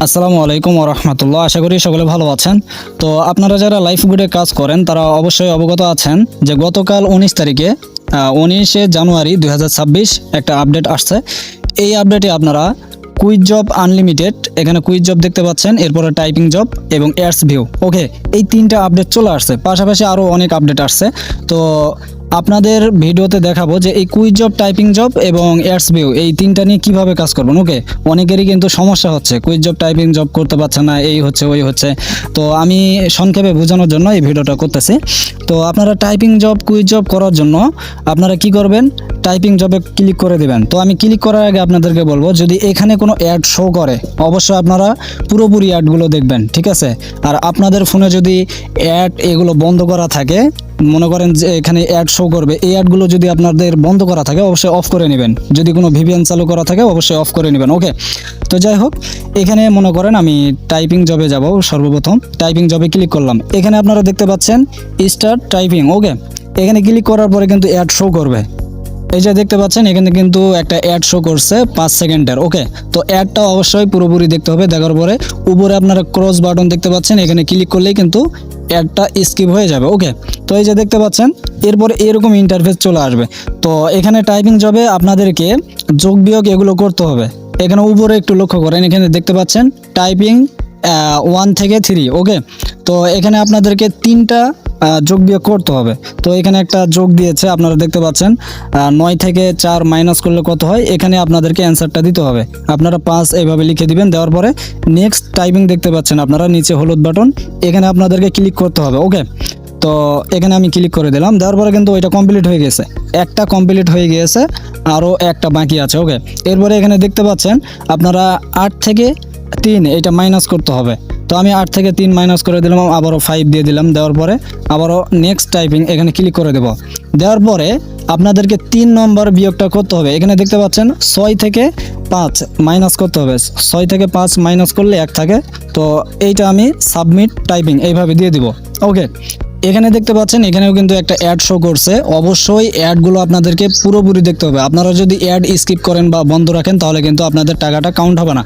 আসসালামু আলাইকুম ওয়া রাহমাতুল্লাহ। আশা করি সকলে ভালো আছেন। তো আপনারা যারা লাইফ গুডে কাজ করেন তারা অবশ্যই অবগত আছেন যে গতকাল 19 তারিখে 19শে জানুয়ারি 2026 একটা আপডেট আসছে। এই আপডেটে আপনারা কুইজ জব আনলিমিটেড, এখানে কুইজ জব দেখতে পাচ্ছেন, এরপরে টাইপিং জব এবং এয়ার্স ভিউ। ওকে, এই তিনটা আপডেট চলে আসছে, পাশাপাশি আরও অনেক আপডেট আসছে। তো আপনাদের ভিডিওতে দেখাবো যে এই কুইজ জব, টাইপিং জব এবং এয়ার্স ভিউ এই তিনটা নিয়ে কিভাবে কাজ করবেন। ওকে, অনেকেরই কিন্তু সমস্যা হচ্ছে, কুইজ জব টাইপিং জব করতে পারছে না, এই হচ্ছে ওই হচ্ছে। তো আমি সংক্ষেপে বোঝানোর জন্য এই ভিডিওটা করতেছি। তো আপনারা টাইপিং জব, কুইজ জব করার জন্য আপনারা কি করবেন, টাইপিং জবে ক্লিক করে দেবেন। তো আমি ক্লিক করার আগে আপনাদেরকে বলবো, যদি এখানে কোনো অ্যাড শো করে অবশ্যই আপনারা পুরোপুরি অ্যাডগুলো দেখবেন, ঠিক আছে। আর আপনাদের ফোনে যদি অ্যাড এগুলো বন্ধ করা থাকে, মনে করেন যে এখানে অ্যাড শো করবে, এই অ্যাডগুলো যদি আপনাদের বন্ধ করা থাকে অবশ্যই অফ করে নেবেন। যদি কোনো ভিপিএন চালু করা থাকে অবশ্যই অফ করে নেবেন। ওকে, তো যাই হোক, এখানে মনে করেন আমি টাইপিং জবে যাব। সর্বপ্রথম টাইপিং জবে ক্লিক করলাম। এখানে আপনারা দেখতে পাচ্ছেন স্টার্ট টাইপিং। ওকে, এখানে ক্লিক করার পরে কিন্তু অ্যাড শো করবে। এই যে দেখতে পাচ্ছেন এখানে কিন্তু একটা অ্যাড শো করছে 5 সেকেন্ডের। ওকে, তো অ্যাডটা অবশ্যই পুরোপুরি দেখতে হবে। দেখার পরে উপরে আপনারা ক্রস বাটন দেখতে পাচ্ছেন, এখানে ক্লিক করলেই কিন্তু অ্যাডটা স্কিপ হয়ে যাবে। ওকে, তো এই যে দেখতে পাচ্ছেন এরপরে এরকম ইন্টারফেস চলে আসবে। তো এখানে টাইপিং জবে আপনাদেরকে যোগ বিয়োগ এগুলো করতে হবে। এখানে উপরে একটু লক্ষ্য করেন, এখানে দেখতে পাচ্ছেন টাইপিং 1 থেকে 3। ওকে, তো এখানে আপনাদেরকে 3টা যোগ বিয়োগ করতে হবে। তো এখানে একটা যোগ দিয়েছে, আপনারা দেখতে পাচ্ছেন 9 থেকে 4 মাইনাস করলে কত হয়, এখানে আপনাদেরকে অ্যান্সারটা দিতে হবে। আপনারা 5 এইভাবে লিখে দিবেন। দেওয়ার পরে নেক্সট টাইপিং দেখতে পাচ্ছেন আপনারা, নিচে হলুদ বাটন, এখানে আপনাদেরকে ক্লিক করতে হবে। ওকে, তো এখানে আমি ক্লিক করে দিলাম। দেওয়ার পরে কিন্তু ওইটা কমপ্লিট হয়ে গেছে, একটা কমপ্লিট হয়ে গিয়েছে, আরও একটা বাকি আছে। ওকে, এরপরে এখানে দেখতে পাচ্ছেন আপনারা 8 থেকে 3 এটা মাইনাস করতে হবে। তো আমি 8 থেকে 3 মাইনাস করে দিলাম, আবারও 5 দিয়ে দিলাম। দেওয়ার পরে আবারও নেক্সট টাইপিং এখানে ক্লিক করে দেব। দেওয়ার পরে আপনাদেরকে 3 নম্বর বিয়োগটা করতে হবে। এখানে দেখতে পাচ্ছেন 6 থেকে 5 মাইনাস করতে হবে। 6 থেকে 5 মাইনাস করলে 1 থাকে। তো এইটা আমি সাবমিট টাইপিং এইভাবে দিয়ে দিব। ওকে, এখানে দেখতে পাচ্ছেন এখানেও কিন্তু একটা অ্যাড শো করছে। অবশ্যই অ্যাডগুলো আপনাদেরকে পুরোপুরি দেখতে হবে। আপনারা যদি অ্যাড স্কিপ করেন বা বন্ধ রাখেন তাহলে কিন্তু আপনাদের টাকাটা কাউন্ট হবে না।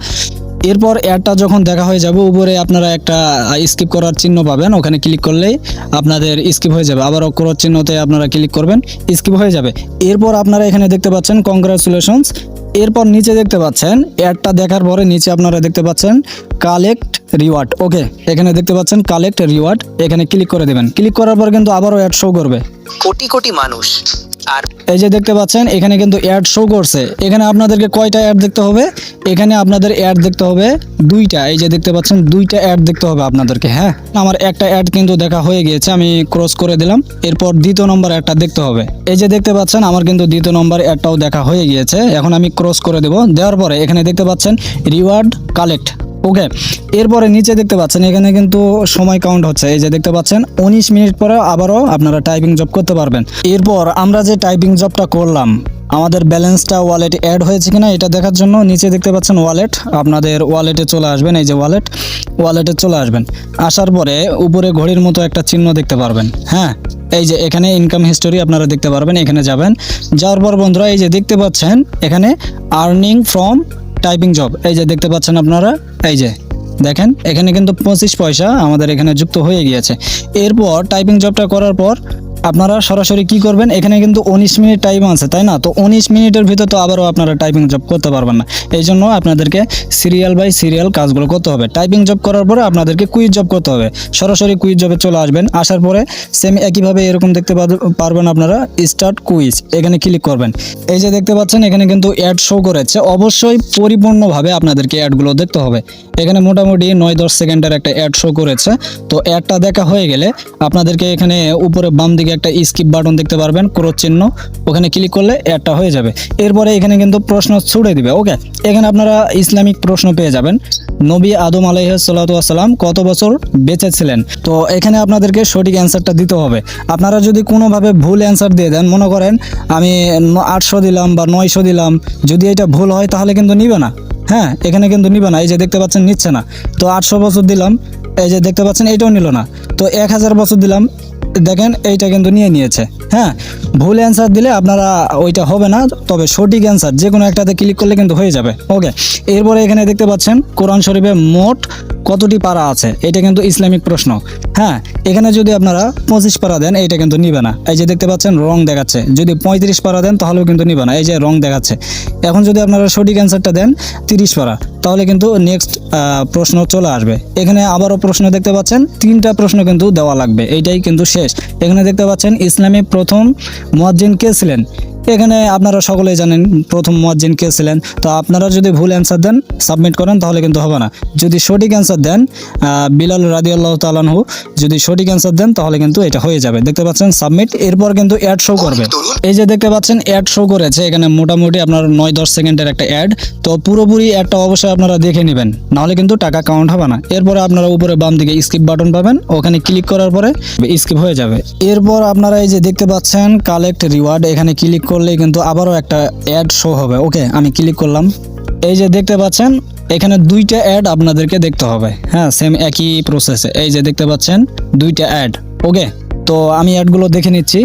এরপর অ্যাডটা যখন দেখা হয়ে যাবে, উপরে আপনারা একটা স্কিপ করার চিহ্ন পাবেন, ওখানে ক্লিক করলেই আপনাদের স্কিপ হয়ে যাবে। আবার ক্রস চিহ্নতে আপনারা ক্লিক করবেন, স্কিপ হয়ে যাবে। এরপর আপনারা এখানে দেখতে পাচ্ছেন কংগ্রাচুলেশনস। এরপর নিচে দেখতে পাচ্ছেন অ্যাডটা দেখার পরে নিচে আপনারা দেখতে পাচ্ছেন কালেক্ট রিওয়ার্ড। ওকে, এখানে দেখতে পাচ্ছেন কালেক্ট রিওয়ার্ড, এখানে ক্লিক করে দেবেন। ক্লিক করার পর কিন্তু আবারও অ্যাড শো করবে। কোটি কোটি মানুষ আর এই যে দেখতে পাচ্ছেন এখানে কিন্তু অ্যাড শো করছে। এখানে আপনাদেরকে কয়টা অ্যাড দেখতে হবে, এখানে আপনাদের অ্যাড দেখতে হবে 2টা। এই যে দেখতে পাচ্ছেন 2টা অ্যাড দেখতে হবে আপনাদেরকে। হ্যাঁ, আমার একটা অ্যাড কিন্তু দেখা হয়ে গিয়েছে, আমি ক্রস করে দিলাম। এরপর দ্বিতীয় নম্বর অ্যাডটা দেখতে হবে। এই যে দেখতে পাচ্ছেন আমার কিন্তু দ্বিতীয় নম্বর অ্যাডটাও দেখা হয়ে গিয়েছে। এখন আমি ক্রস করে দেব। দেওয়ার পরে এখানে দেখতে পাচ্ছেন রিওয়ার্ড কালেক্ট। ওকে, এরপরে নিচে দেখতে পাচ্ছেন এখানে কিন্তু সময় কাউন্ট হচ্ছে। এই যে দেখতে পাচ্ছেন 19 মিনিট পরে আবারও আপনারা টাইপিং জব করতে পারবেন। এরপর আমরা যে টাইপিং জবটা করলাম, আমাদের ব্যালেন্সটা ওয়ালেটে অ্যাড হয়েছে কিনা এটা দেখার জন্য নিচে দেখতে পাচ্ছেন ওয়ালেট, আপনাদের ওয়ালেটে চলে আসবেন। এই যে ওয়ালেটে চলে আসবেন। আসার পরে উপরে ঘড়ির মতো একটা চিহ্ন দেখতে পারবেন। হ্যাঁ, এই যে এখানে ইনকাম হিস্টোরি আপনারা দেখতে পারবেন, এখানে যাবেন। যাওয়ার পর বন্ধুরা এই যে দেখতে পাচ্ছেন এখানে আর্নিং ফ্রম টাইপিং জব, এই যে দেখতে পাচ্ছেন আপনারা, এই যে দেখেন এখানে কিন্তু 25 পয়সা আমাদের এখানে যুক্ত হয়ে গিয়েছে। এরপর টাইপিং জবটা করার পর আপনারা সরাসরি কি করবেন, এখানে কিন্তু 19 মিনিট টাইম আছে, তাই না? তো 19 মিনিটের ভিতর তো আবারও আপনারা টাইপিং জব করতে পারবেন না। এই জন্য আপনাদেরকে সিরিয়াল বাই সিরিয়াল কাজগুলো করতে হবে। টাইপিং জব করার পরে আপনাদেরকে কুইজ জব করতে হবে। সরাসরি কুইজ জবে চলে আসবেন। আসার পরে সেম একইভাবে এরকম দেখতে পারবেন আপনারা স্টার্ট কুইজ, এখানে ক্লিক করবেন। এই যে দেখতে পাচ্ছেন এখানে কিন্তু অ্যাড শো করেছে। অবশ্যই পরিপূর্ণভাবে আপনাদেরকে অ্যাডগুলো দেখতে হবে। এখানে মোটামুটি 9-10 সেকেন্ডের একটা অ্যাড শো করেছে। তো অ্যাডটা দেখা হয়ে গেলে আপনাদেরকে এখানে উপরে বাম দিকে একটা স্কিপ বাটন দেখতে পারবেন, ক্রস চিহ্ন, ওখানে ক্লিক করলে অ্যাডটা হয়ে যাবে। এরপরে এখানে কিন্তু প্রশ্ন ছুড়ে দিবে। ওকে, এখানে আপনারা ইসলামিক প্রশ্ন পেয়ে যাবেন। নবী আদম আলাইহিস সালাতু ওয়াস সালাম কত বছর বেঁচে ছিলেন? তো এখানে আপনাদেরকে সঠিক অ্যান্সারটা দিতে হবে। আপনারা যদি কোনোভাবে ভুল অ্যান্সার দিয়ে দেন, মনে করেন আমি 800 দিলাম বা 900 দিলাম, যদি এটা ভুল হয় তাহলে কিন্তু নিবে না। হ্যাঁ, এখানে কিন্তু নিবে না। এই যে দেখতে পাচ্ছেন নিচ্ছে না। তো 800 বছর দিলাম, এই যে দেখতে পাচ্ছেন এটাও নিল না। তো 1000 বছর দিলাম, দেখেন এইটা কিন্তু নিয়ে নিয়েছে। হ্যাঁ, ভুল অ্যান্সার দিলে আপনারা ওইটা হবে না, তবে সঠিক অ্যান্সার যে কোনো একটাতে ক্লিক করলে কিন্তু হয়ে যাবে। ওকে, এরপরে এখানে দেখতে পাচ্ছেন কোরআন শরীফে মোট কতটি পারা আছে, এটা কিন্তু ইসলামিক প্রশ্ন। হ্যাঁ, এখানে যদি আপনারা 25 পারা দেন এইটা কিন্তু নিবে না। এই যে দেখতে পাচ্ছেন রং দেখাচ্ছে, যদি 35 পারা দেন তাহলেও কিন্তু নিবে না, এই যে রং দেখাচ্ছে। এখন যদি আপনারা সঠিক অ্যান্সারটা দেন 30 পারা, তাহলে কিন্তু নেক্সট প্রশ্ন চলে আসবে। এখানে আবারও প্রশ্ন দেখতে পাচ্ছেন, 3টা প্রশ্ন কিন্তু দেওয়া লাগবে, এইটাই কিন্তু শেষ। এখানে দেখতে পাচ্ছেন ইসলামী প্রথম মুয়াজ্জিন কে ছিলেন, এখানে আপনারা সকলেই জানেন প্রথম মুয়াজ্জিন কে ছিলেন। তো আপনারা যদি ভুল অ্যান্সার দেন সাবমিট করেন তাহলে কিন্তু হবে না। যদি সঠিক অ্যান্সার দেন বিলাল রাদিয়াল্লাহু তাআলা আনহু, যদি সঠিক অ্যান্সার দেন তাহলে কিন্তু এটা হয়ে যাবে। দেখতে পাচ্ছেন সাবমিট, এরপর কিন্তু অ্যাড শো করবে। এই যে দেখতে পাচ্ছেন অ্যাড শো করেছে, এখানে মোটামুটি আপনার 9-10 সেকেন্ডের একটা অ্যাড। তো পুরোপুরি অ্যাডটা অবশ্যই আপনারা দেখে নেবেন, নাহলে কিন্তু টাকা কাউন্ট হবে না। এরপরে আপনারা উপরে বাম দিকে স্কিপ বাটন পাবেন, ওখানে ক্লিক করার পরে স্কিপ হয়ে যাবে। এরপর আপনারা এই যে দেখতে পাচ্ছেন কালেক্ট রিওয়ার্ড, এখানে ক্লিক করলেই কিন্তু আবারও একটা অ্যাড শো হবে। ওকে, আমি ক্লিক করলাম। এই যে দেখতে পাচ্ছেন এখানে 2টা অ্যাড আপনাদেরকে দেখতে হবে। হ্যাঁ, সেম একই প্রসেসে। এই যে দেখতে পাচ্ছেন 2টা অ্যাড। ওকে, তো আমি অ্যাডগুলো দেখে নিচ্ছি।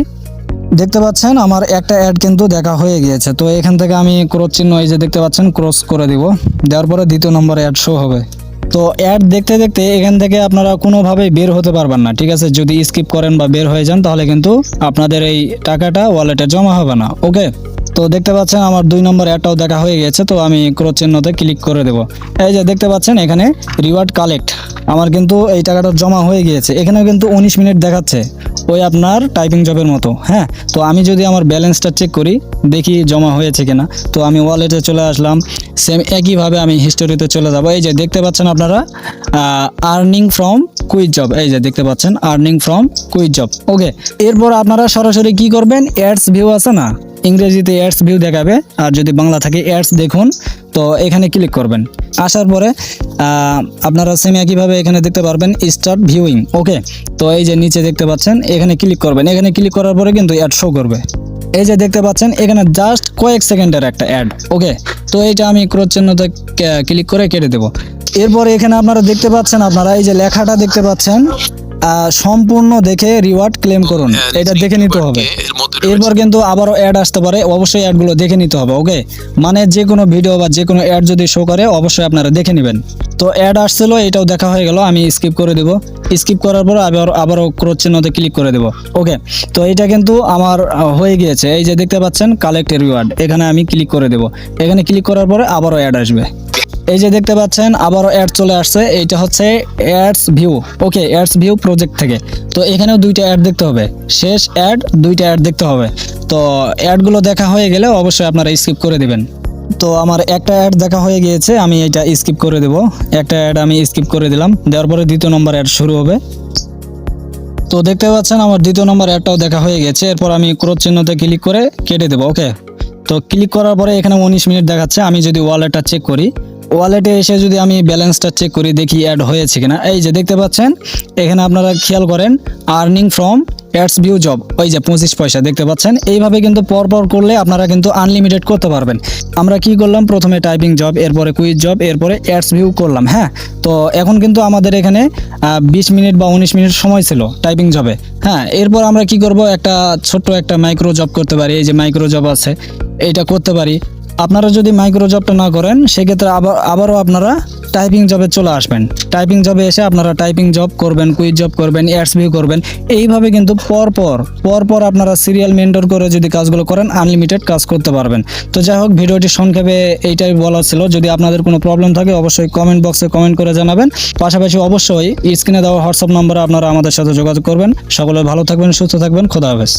দেখতে পাচ্ছেন আমার একটা অ্যাড কিন্তু দেখা হয়ে গিয়েছে। তো এখান থেকে আমি ক্রস চিহ্ন এই যে দেখতে পাচ্ছেন ক্রস করে দিব, দেওয়ার পরে 2য় নম্বরে অ্যাড শো হবে। তো অ্যাড দেখতে দেখতে এখান থেকে আপনারা কোনোভাবেই বের হতে পারবেন না, ঠিক আছে? যদি স্কিপ করেন বা বের হয়ে যান তাহলে কিন্তু আপনাদের এই টাকাটা ওয়ালেটে জমা হবে না। ওকে, তো দেখতে পাচ্ছেন আমার 2 নম্বর অ্যাডটাও দেখা হয়ে গেছে। তো আমি ক্রস চিহ্নতে ক্লিক করে দেব। এই যে দেখতে পাচ্ছেন এখানে রিওয়ার্ড কালেক্ট, আমার কিন্তু এই টাকাটা জমা হয়ে গিয়েছে। এখানেও কিন্তু 19 মিনিট দেখাচ্ছে, ওই আপনার টাইপিং জবের মতো। হ্যাঁ, তো আমি যদি আমার ব্যালেন্সটা চেক করি দেখি জমা হয়েছে কিনা। তো আমি ওয়ালেটে চলে আসলাম, সেম একইভাবে আমি হিস্টোরিতে চলে যাব। এই যে দেখতে পাচ্ছেন আপনারা আর্নিং ফ্রম কুইজ জব, এই যে দেখতে পাচ্ছেন আর্নিং ফ্রম কুইজ জব। ওকে, এরপর আপনারা সরাসরি কি করবেন, অ্যাডস ভিউ আছে না, ইংরেজিতে অ্যাডস ভিউ দেখাবে, আর যদি বাংলা থাকে অ্যাডস দেখুন, তো এখানে ক্লিক করবেন। আসার পরে আপনারা সেম একইভাবে এখানে দেখতে পারবেন স্টার্ট ভিউইং। ওকে, তো এই যে নিচে দেখতে পাচ্ছেন এখানে ক্লিক করবেন। এখানে ক্লিক করার পরে কিন্তু অ্যাড শো করবে। এই যে দেখতে পাচ্ছেন এখানে জাস্ট কয়েক সেকেন্ডের একটা অ্যাড। ওকে, তো এইটা আমি ক্রস চিহ্নতে ক্লিক করে কেটে দেব। এরপরে এখানে আপনারা দেখতে পাচ্ছেন, আপনারা এই যে লেখাটা দেখতে পাচ্ছেন সম্পূর্ণ দেখে রিওয়ার্ড ক্লেম করুন, এটা দেখে নিতে হবে। এরপর কিন্তু আবারও অ্যাড আসতে পারে, অবশ্যই অ্যাডগুলো দেখে নিতে হবে। ওকে, মানে যে কোনো ভিডিও বা যে কোনো অ্যাড যদি শো করে অবশ্যই আপনারা দেখে নেবেন। তো অ্যাড আসছিল, এটাও দেখা হয়ে গেল, আমি স্কিপ করে দেব। স্কিপ করার পর আবারও ক্রস চিহ্নতে ক্লিক করে দেব। ওকে, তো এটা কিন্তু আমার হয়ে গিয়েছে। এই যে দেখতে পাচ্ছেন কালেক্ট রিওয়ার্ড, এখানে আমি ক্লিক করে দেব। এখানে ক্লিক করার পরে আবারও অ্যাড আসবে। এই যে দেখতে পাচ্ছেন আবারও অ্যাড চলে আসছে, এইটা হচ্ছে অ্যাডস ভিউ। ওকে, অ্যাডস ভিউ প্রজেক্ট থেকে। তো এখানেও 2টা অ্যাড দেখতে হবে, শেষ অ্যাড 2টা অ্যাড দেখতে হবে। তো অ্যাডগুলো দেখা হয়ে গেলে অবশ্যই আপনারা স্কিপ করে দিবেন। তো আমার একটা অ্যাড দেখা হয়ে গিয়েছে, আমি এটা স্কিপ করে দেব। একটা অ্যাড আমি স্কিপ করে দিলাম, দেওয়ার পরে 2য় নম্বর অ্যাড শুরু হবে। তো দেখতে পাচ্ছেন আমার 2য় নম্বর অ্যাডটাও দেখা হয়ে গেছে। এরপর আমি ক্রস চিহ্নতে ক্লিক করে কেটে দেবো। ওকে, তো ক্লিক করার পরে এখানে 19 মিনিট দেখাচ্ছে। আমি যদি ওয়ালেটটা চেক করি, ওয়ালেটে এসে যদি আমি ব্যালেন্সটা চেক করি দেখি অ্যাড হয়েছে কিনা। এই যে দেখতে পাচ্ছেন এখানে আপনারা খেয়াল করেন earning from ads view job, ওই যে 25 পয়সা দেখতে পাচ্ছেন। এইভাবে কিন্তু পরপর করলে আপনারা কিন্তু আনলিমিটেড করতে পারবেন। আমরা কি করলাম, প্রথমে টাইপিং জব, এরপরে কুইজ জব, এরপরে অ্যাডস ভিউ করলাম। হ্যাঁ, তো এখন কিন্তু আমাদের এখানে 20 মিনিট বা 19 মিনিট সময় ছিল টাইপিং জবে। হ্যাঁ, এরপর আমরা কি করব, একটা ছোট্ট একটা মাইক্রো জব করতে পারি। এই যে মাইক্রো জব আছে, এইটা করতে পারি। আপনারা যদি মাইক্রো জবটা না করেন সেক্ষেত্রে আবারও আপনারা টাইপিং জবে চলে আসবেন। টাইপিং জবে এসে আপনারা টাইপিং জব করবেন, কুইজ জব করবেন, অ্যাডস ভিউ করবেন। এইভাবে কিন্তু পরপর আপনারা সিরিয়াল মেনটেন করে যদি কাজগুলো করেন আনলিমিটেড কাজ করতে পারবেন। তো যাই হোক, ভিডিওটি সংক্ষেপে এইটাই বলা ছিল। যদি আপনাদের কোনো প্রবলেম থাকে অবশ্যই কমেন্ট বক্সে কমেন্ট করে জানাবেন। পাশাপাশি অবশ্যই স্ক্রিনে দেওয়া হোয়াটসঅ্যাপ নম্বরে আপনারা আমাদের সাথে যোগাযোগ করবেন। সকলে ভালো থাকবেন, সুস্থ থাকবেন, খোদা হাফেজ।